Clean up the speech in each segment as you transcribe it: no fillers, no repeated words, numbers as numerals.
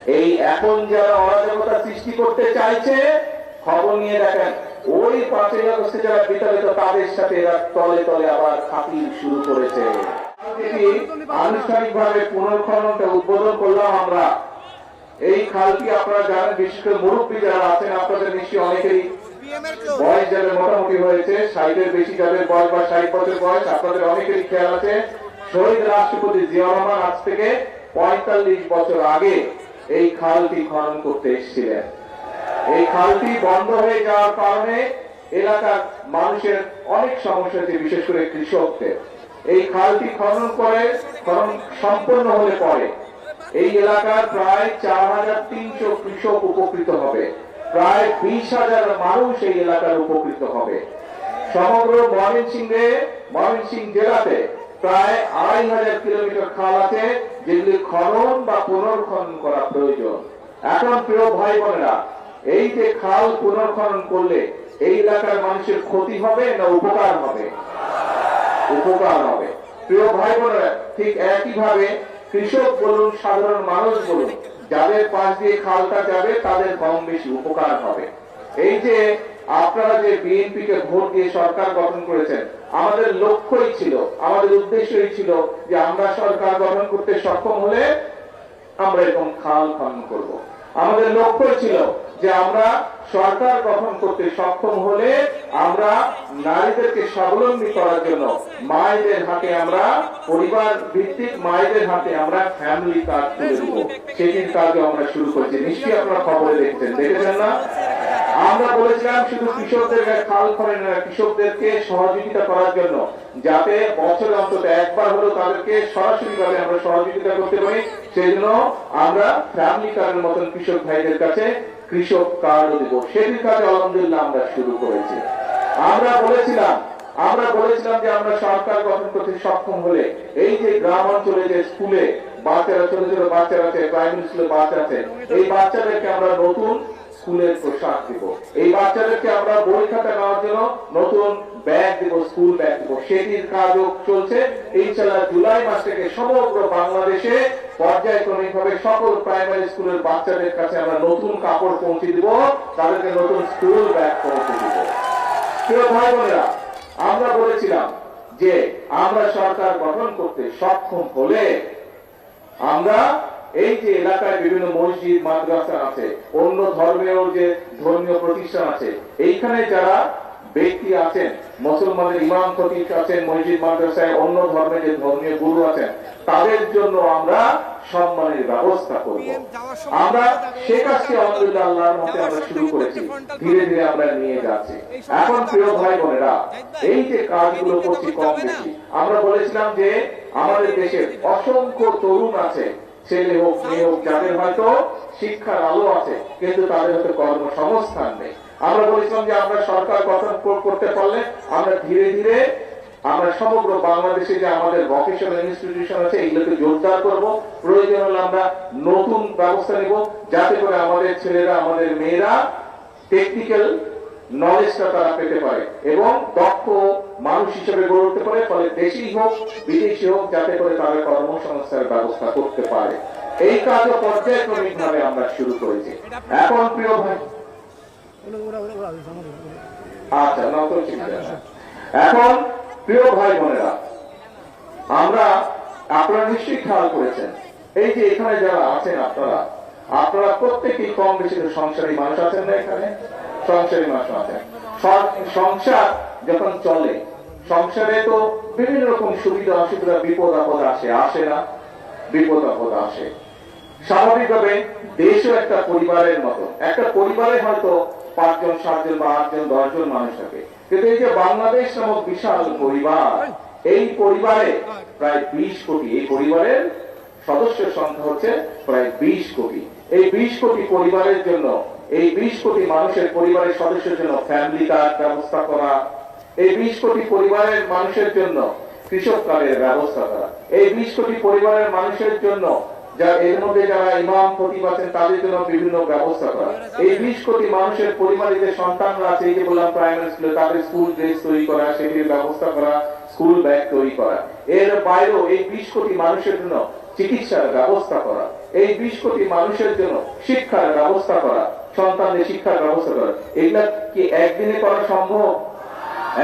এই এখন যারা অরাজকতা সৃষ্টি করতে চাইছে, খবর নিয়ে দেখেন ওই 5ই আগস্টে যারা বিতাড়িত তাদের সাথে এরা তলে তলে আবার খাতির শুরু করেছে। আনুষ্ঠানিকভাবে পুনর্খননটা উদ্বোধন করলাম আমরা। এই খালটি আপনারা জানেন, বিশেষ করে মুরব্বী যারা আছেন আপনাদের নিশ্চয়ই অনেকেরই বয়স যাদের মোটামুটি হয়েছে, 60-এর বেশি যাদের বয়স বা 60 বছর বয়স, আপনাদের অনেকেরই খেয়াল আছে শহীদ রাষ্ট্রপতি জিয়া রহমান আজ থেকে 45 বছর আগে এই খালটি খনন করতে এসেছিলেন। এই খালটি বন্ধ হয়ে যাওয়ার কারণে এলাকার মানুষের অনেক সমস্যা হচ্ছে, বিশেষ করে কৃষকদের। এই খালটি খনন সম্পন্ন হলে পরে এই এলাকার প্রায় 4300 কৃষক উপকৃত হবে, প্রায় 20,000 মানুষ এই এলাকার উপকৃত হবে। সমগ্র ময়মনসিংহ জেলাতে প্রায় 2500 কিলোমিটার খাল আছে, যেগুলি খনন বা পুনর্খনন করা প্রয়োজন। এখন প্রিয় ভাই বোনেরা, এই যে খাল পুনর্খনন করলে এই এলাকার মানুষের ক্ষতি হবে না উপকার হবে? উপকার হবে। প্রিয় ভাই বোনেরা, ঠিক একইভাবে কৃষক বলুন, সাধারণ মানুষ বলুন, যাদের পাশ দিয়ে খালটা যাবে তাদের কম বেশি উপকার হবে। এই যে আপনারা যে বিএনপি কে ভোট দিয়ে সরকার গঠন করেছেন, আমাদের লক্ষ্যই ছিল, আমাদের উদ্দেশ্যই ছিল যে আমরা সরকার গঠন করতে সক্ষম হলে আমরা এরকম খাল খনন করব। আমাদের লক্ষ্যই ছিল যে আমরা সরকার গঠন করতে সক্ষম হলে আমরা নারীদেরকে স্বাবলম্বী করার জন্য মায়েদের হাতে আমরা পরিবার ভিত্তিক মায়েদের হাতে আমরা ফ্যামিলি কার্ড তুলে দেব। সেটির কাজও আমরা শুরু করেছি, নিশ্চয়ই আপনারা খবরে দেখেছেন না? আমরা বলেছিলাম শুধু কৃষকদের খাল খনন না, কৃষকদেরকে সহযোগিতা করার জন্য, যাতে বছরে অন্তত একবার হলেও তাদেরকে সরাসরি ভাবে আমরা সহযোগিতা করতে পারি, সেই জন্য আমরা ফ্যামিলি কার্ডের মতন কৃষক ভাইদের কাছে কৃষক কার্ডও দেব। সেটির কাজ আলহামদুলিল্লাহ আমরা শুরু করেছি। আমরা বলেছিলাম যে আমরা সরকার গঠন করতে সক্ষম হলে এই যে গ্রাম অঞ্চলে যে স্কুলে বাচ্চারা, ছোট ছোট বাচ্চারা আছে, প্রাইমারি স্কুলে বাচ্চা আছে, এই বাচ্চাদেরকে আমরা নতুন স্কুলের পোশাক দিব, এই বাচ্চাদেরকে আমরা বই খাতা নেওয়ার জন্য নতুন ব্যাগ দিব, স্কুল ব্যাগ দিব। সেটির কাজও চলছে। ইনশাআল্লাহ জুলাই মাস থেকে সমগ্র বাংলাদেশে পর্যায়ক্রমিক ভাবে সকল প্রাইমারি স্কুলের বাচ্চাদের কাছে আমরা নতুন কাপড় পৌঁছে দিব, তাদেরকে নতুন স্কুল ব্যাগ পৌঁছে দিব। প্রিয় ভাই বোনেরা, আমরা বলেছিলাম যে আমরা সরকার গঠন করতে সক্ষম হলে আমরা এই যে এলাকায় বিভিন্ন মসজিদ মাদ্রাসা আছে, অন্য ধর্মের যে ধর্মীয় প্রতিষ্ঠান আছে, এইখানে যারা ব্যক্তি আছেন, মুসলমানের ইমাম খতিব আছেন, মসজিদ মাদ্রাসায় অন্য ধর্মের যে ধর্মীয় গুরু আছেন, তাদের জন্য আমরা সম্মানের ব্যবস্থা করব। আমরা সে কাজটি আলহামদুলিল্লাহ আল্লাহর মতে আমরা শুরু করেছি, ধীরে ধীরে আমরা নিয়ে যাচ্ছি। এখন প্রিয় ভাই বোনেরা, এই যে কাজগুলো করছি কম বেশি, আমরা বলেছিলাম যে আমাদের দেশের অসংখ্য তরুণ আছে, ছেলে হোক মেয়ে হোক, যাদের হয়তো শিক্ষার আলো আছে কিন্তু তাদের হয়তো কর্মসংস্থান নেই। আমরা বলেছিলাম যে আমরা সরকার গঠন করতে পারলে আমরা ধীরে ধীরে আমরা সমগ্র বাংলাদেশে যে আমাদের ভোকেশনাল ইনস্টিটিউশন আছে এগুলোকে জোরদার করব। প্রয়োজন হলে আমরা নতুন ব্যবস্থা নেব, যাতে করে আমাদের ছেলেরা, আমাদের মেয়েরা টেকনিক্যাল নলেজটা তারা পেতে পারে এবং দক্ষ মানুষ হিসেবে গড়ে উঠতে পারে। ফলে দেশি হোক বিদেশি হোক, যাতে করে তারা কর্মসংস্থানের ব্যবস্থা করতে পারে। এই কাজও পর্যায়ক্রমিক ভাবে আমরা শুরু করেছি। এখন প্রিয় ভাই, আচ্ছা এখন প্রিয় ভাই বোনেরা, আপনারা নিশ্চয়ই খেয়াল করেছেন এই যে এখানে যারা আছেন আপনারা প্রত্যেকেই কম বেশি সংসারী মানুষ আছেন না? এখানে সংসারী মানুষ আছেন। সংসার যখন চলে, সংসারে তো বিভিন্ন রকম সুবিধা অসুবিধা, বিপদ আপদ আসে না? বিপদ আপদ আসে। স্বাভাবিকভাবে দেশও একটা পরিবারের মতো, একটা পরিবারে হয়তো 5 জন 7 জন বা 8 জন 10 জন মানুষ থাকে, কিন্তু এই যে বাংলাদেশ নামক বিশাল পরিবার, এই পরিবারে প্রায় 20 কোটি, এই পরিবারের সদস্যের সংখ্যা হচ্ছে প্রায় 20 কোটি। এই 20 কোটি পরিবারের জন্য, এই 20 কোটি মানুষের পরিবারের সদস্যের জন্য ফ্যামিলি কার্ড ব্যবস্থা করা, এই 20 কোটি পরিবারের মানুষের জন্য কৃষক কার্ডের ব্যবস্থা করা, এই 20 কোটি পরিবারের মানুষের জন্য এর মধ্যে যারা ইমাম খতিব আছেন তাদের জন্য বিভিন্ন ব্যবস্থা করা, এই 20 কোটি মানুষের পরিবারে যে সন্তানরা আছে, এই যে বললাম প্রাইমারি স্কুলে, তাদের স্কুল ড্রেস তৈরি করা, সেটির ব্যবস্থা করা, স্কুল ব্যাগ তৈরি করা। এর বাইরেও এই 20 কোটি মানুষের জন্য চিকিৎসার ব্যবস্থা করা, এই 20 কোটি মানুষের জন্য শিক্ষার ব্যবস্থা করা, সন্তানদের শিক্ষার ব্যবস্থা করা, এগুলা কি একদিনে করা সম্ভব?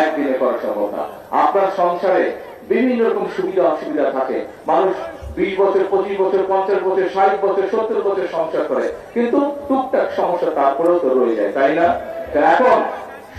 একদিনে করা সম্ভব না। আপনার সংসারে বিভিন্ন রকম সুবিধা অসুবিধা থাকে, মানুষ 20 বছর, 25 বছর, 50 বছর, 60 বছর, 70 বছর সংসার করে, কিন্তু টুকটাক সমস্যা তারপরেও তো রয়ে যায়, তাই না? এখন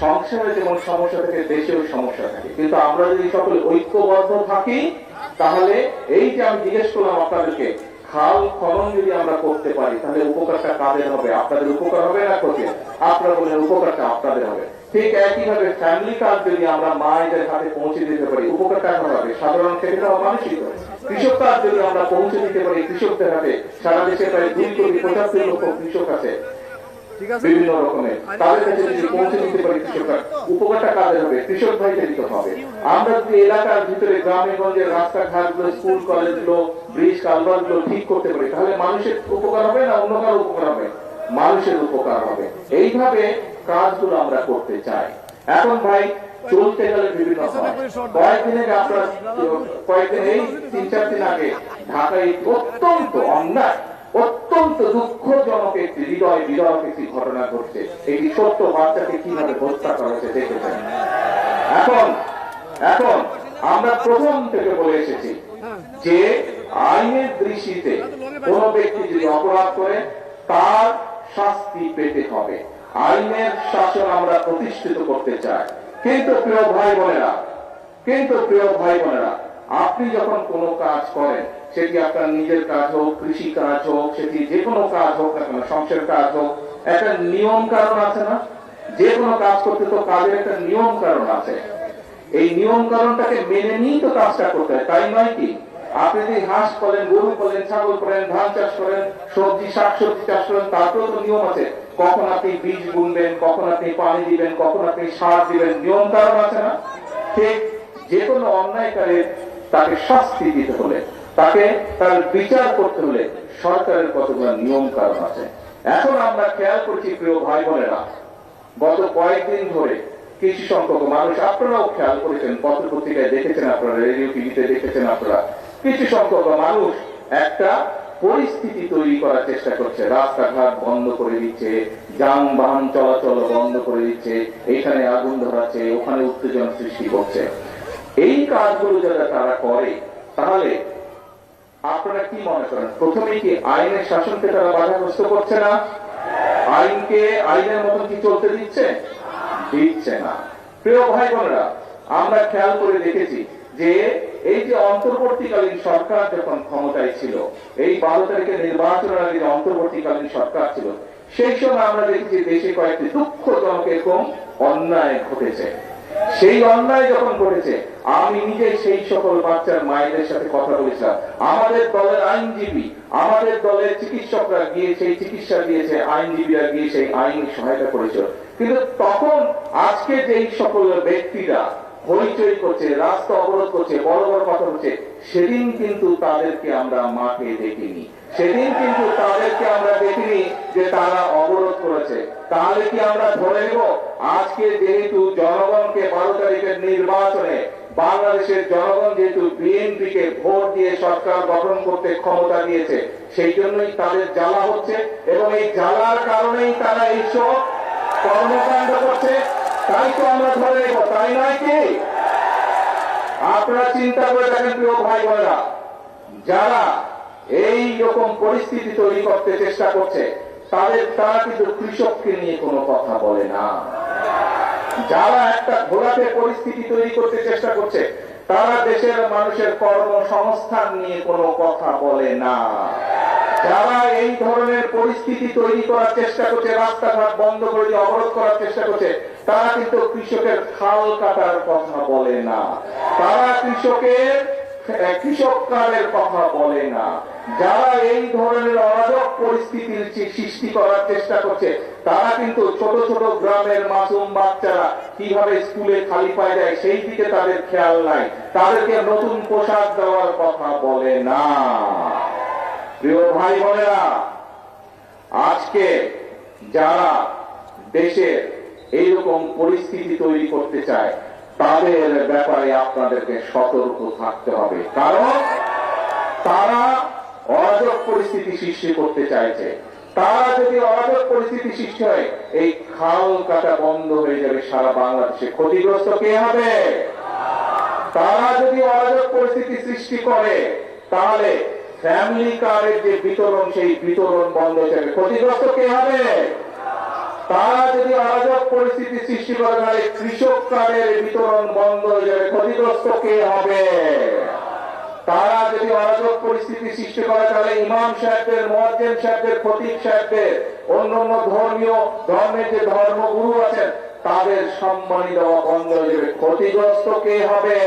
সংসারে যেমন সমস্যা থাকে, দেশেও সমস্যা থাকে, কিন্তু আমরা যদি সকলে ঐক্যবদ্ধ থাকি, তাহলে এই যে আমি জিজ্ঞেস করলাম আপনাদেরকে, খাল খনন যদি আমরা করতে পারি, তাহলে উপকারটা কাদের হবে? আপনাদের উপকার হবে না ক্ষতি? আপনারা বলেন উপকারটা আপনাদের হবে। ঠিক একইভাবে ফ্যামিলি কার্ড যদি আমরা মায়েদের হাতে পৌঁছে দিতে পারি, উপকারটা হবে সাধারণ ক্ষেত্রে মানুষই করে। কৃষক কার্ড যদি আমরা পৌঁছে দিতে পারি কৃষকদের হাতে, সারা দেশে প্রায় 2,75,00,000 লক্ষ কৃষক আছে বিভিন্ন রকমের, তাদের কাছে যদি পৌঁছে দিতে পারি কৃষকরা, উপকারটা কাদের হবে? কৃষক ভাইদের দিতে হবে। আমরা যদি এলাকার ভিতরে গ্রামে গঞ্জের রাস্তাঘাটগুলো, স্কুল কলেজগুলো, ব্রিজ কালভার্টগুলো ঠিক করতে পারি, তাহলে মানুষের উপকার হবে না অন্য কারো উপকার হবে? মানুষের উপকার হবে। এইভাবে কাজগুলো আমরা করতে চাই। এখন ভাই চলতে গেলে বিভিন্ন কয়েকদিন আগে আপনার কয়েকদিন এই 3-4 দিন আগে ঢাকায় অত্যন্ত অন্যায়, অত্যন্ত দুঃখজনক একটি হৃদয় বিদারক একটি ঘটনা ঘটছে। একটি ছোট্ট বাচ্চাকে কিভাবে হত্যা করা হয়েছে দেখেছেন। এখন আমরা প্রথম থেকে বলে এসেছি যে আইনের দৃষ্টিতে কোন ব্যক্তি যদি অপরাধ করে তার শাস্তি পেতে হবে। আইনের শাসন আমরা প্রতিষ্ঠিত করতে চাই। কিন্তু প্রিয় ভাই বোনেরা, আপনি যখন কোনো কাজ করেন, সেটি আপনার নিজের কাজ হোক, কৃষি কাজ হোক, সেটি যে কোনো কাজ হোক না কেন, সংসারের কাজ হোক, একটা নিয়ম কারণ আছে না? যে কোনো কাজ করতে তো কাজের একটা নিয়ম কারণ আছে। এই নিয়ম কারণটাকে মেনে নিয়েই তো কাজটা করতে হয়, তাই নয় কি? আপনি যদি হাঁস করেন, গরু করেন, ছাগল করেন, ধান চাষ করেন, সবজি শাকসবজি চাষ করেন, তারপরেও তো নিয়ম আছে। কখন আপনি বীজ বুনবেন, কখন আপনি পানি দিবেন, কখন আপনি সার দিবেন, নিয়ম কারণ আছে না? ঠিক যে কোনো অন্যায়কারীর তাকে শাস্তি দিতে হলে, তাকে তার বিচার করতে হলে সরকারের কতগুলো নিয়ম কারণ আছে। এখন আমরা খেয়াল করছি প্রিয় ভাই বোনেরা, গত কয়েকদিন ধরে কিছু সংখ্যক মানুষ, আপনারাও খেয়াল করেছেন, পত্র পত্রিকায় দেখেছেন, আপনারা রেডিও টিভিতে দেখেছেন, আপনারা কিছু সংখ্যক মানুষ একটা পরিস্থিতি তৈরি করার চেষ্টা করছে। রাস্তাঘাট বন্ধ করে দিচ্ছে, যানবাহন চলাচল বন্ধ করে দিচ্ছে, এখানে আগুন ধরাচ্ছে, ওখানে উত্তেজনা সৃষ্টি করছে। এই কাজগুলো যারা তারা করে, তাহলে আপনারা কি মনে করেন, প্রথমে কি আইনের শাসনকে তারা বাধাগ্রস্ত করছে না? আইনকে আইনের মতন কি চলতে দিচ্ছে না। প্রিয় ভাই বোনেরা, আমরা খেয়াল করে দেখেছি যে এই যে অন্তর্বর্তীকালীন সরকার যখন ক্ষমতায় ছিল, এই 12 তারিখের নির্বাচনের আগে যে অন্তর্বর্তীকালীন সরকার ছিল, সেই সময় আমরা দেখেছি দেশে কয়েকটি দুঃখজনক এরকম অন্যায় ঘটেছে। সেই অন্যায় যখন ঘটেছে, আমি নিজে সেই সকল বাচ্চার মায়েদের সাথে কথা বলেছিলাম। আমাদের দলের আইনজীবী, আমাদের দলের চিকিৎসকরা গিয়ে সেই চিকিৎসা দিয়েছে, আইনজীবীরা গিয়ে সেই আইন সহায়তা করেছিল। কিন্তু তখন আজকে যেই সকল ব্যক্তিরা হইচই করছে, রাস্তা অবরোধ করছে, বড় বড় কথা হচ্ছে, সেদিন কিন্তু তাদেরকে আমরা মাঠে দেখিনি। সেদিন কিন্তু তাদেরকে আমরা দেখিনি যে তারা অবরোধ করেছে। তাহলে কি আমরা ধরে নেব আজকে যেহেতু জনগণকে 12 তারিখের নির্বাচনে বাংলাদেশের জনগণ যেহেতু বিএনপিকে ভোট দিয়ে সরকার গঠন করতে ক্ষমতা দিয়েছে, সেই জন্যই তাদের জ্বালা হচ্ছে, এবং এই জ্বালার কারণেই তারা এইসব কর্মকাণ্ড করছে, তাই তো আমরা ধরে নেব, তাই নয় কি? আপনারা চিন্তা করে দেখেন প্রিয় ভাই বোনেরা, যারা এই রকম পরিস্থিতি তৈরি করতে চেষ্টা করছে, তারা কিন্তু কৃষককে নিয়ে কোনো কথা বলে না। যারা একটা ঘোলাটে পরিস্থিতি তৈরি করতে চেষ্টা করছে, তারা দেশের মানুষের কর্মসংস্থান নিয়ে কোনো কথা বলে না। যারা এই ধরনের পরিস্থিতি তৈরি করার চেষ্টা করছে, রাস্তাঘাট বন্ধ করে দিয়ে অবরোধ করার চেষ্টা করছে, তারা কিন্তু কৃষকের খাল কাটার কথা বলে না, তারা কৃষক কার্ডের কথা বলে না। যারা এই ধরনের অরাজক পরিস্থিতির সৃষ্টি করার চেষ্টা করছে, তারা কিন্তু ছোট ছোট গ্রামের মাসুম বাচ্চারা কিভাবে স্কুলে খালি পায় যায় সেই দিকে তাদের খেয়াল নাই, তাদেরকে নতুন পোশাক দেওয়ার কথা বলে না। প্রিয় ভাই বোনেরা, আজকে যারা দেশের এইরকম পরিস্থিতি তৈরি করতে চায়, তাদের ব্যাপারে আপনাদেরকে সতর্ক থাকতে হবে। কারণ তারা অরাজক পরিস্থিতি সৃষ্টি করতে চাইছে। তারা যদি অরাজক পরিস্থিতি সৃষ্টি হয়, এই খাল কাটা বন্ধ হয়ে যাবে সারা বাংলাদেশে। ক্ষতিগ্রস্ত কে হবে? তারা যদি অরাজক পরিস্থিতি সৃষ্টি করে, তাহলে ফ্যামিলি কার্ডের যে বিতরণ, সেই বিতরণ বন্ধ হয়ে যাবে। ক্ষতিগ্রস্ত কে হবে? তারা যদি অরাজক পরিস্থিতি সৃষ্টি করে, তাহলে কৃষক কার্ডের বিতরণ বন্ধ হয়ে যাবে। ক্ষতিগ্রস্ত কে হবে? তারা যদি অরাজক পরিস্থিতি সৃষ্টি করে, তাহলে ইমাম সাহেবদের, মুয়াজ্জিন সাহেবদের, খতিব সাহেবদের, অন্যান্য ধর্মের যে ধর্মগুরু আছেন, তাদের সম্মানী দেওয়া বন্ধ হয়ে যাবে। ক্ষতিগ্রস্ত কে হবে?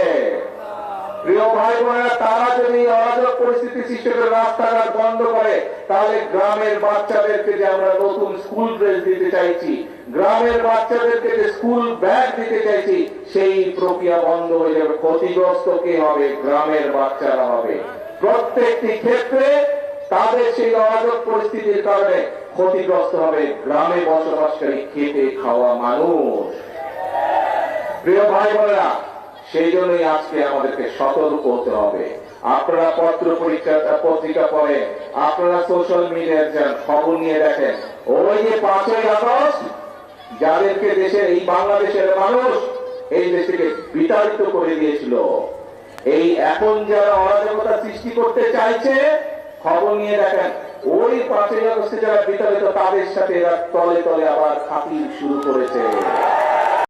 প্রিয় ভাই বোনেরা, তারা যদি অরাজক পরিস্থিতি সৃষ্টি করে রাস্তাঘাট বন্ধ করে, তাহলে গ্রামের বাচ্চাদেরকে যে আমরা নতুন স্কুল ড্রেস দিতে চাইছি, গ্রামের বাচ্চাদেরকে যে স্কুল ব্যাগ দিতে চাইছি, সেই প্রক্রিয়া বন্ধ হয়ে যাবে। ক্ষতিগ্রস্ত কে হবে? গ্রামের বাচ্চারা হবে। প্রত্যেকটি ক্ষেত্রে তাদের সেই অরাজক পরিস্থিতির কারণে ক্ষতিগ্রস্ত হবে গ্রামে বসবাসকারী খেটে খাওয়া মানুষ। প্রিয় ভাই বোনেরা, সেই জন্যই আজকে আমাদেরকে সতর্ক হতে হবে। আপনারা পত্রিকা পড়ে, আপনারা সোশ্যাল মিডিয়ায় যান, খবর নিয়ে দেখেন, ওই যে 5ই আগস্ট যাদেরকে দেশের, এই বাংলাদেশের মানুষ এই দেশকে বিতাড়িত করে দিয়েছিল, এই এখন যারা অরাজকতা সৃষ্টি করতে চাইছে, খবর নিয়ে দেখেন, ওই 5ই আগস্টে যারা বিতাড়িত, তাদের সাথে এরা তলে তলে আবার খাতির শুরু করেছে।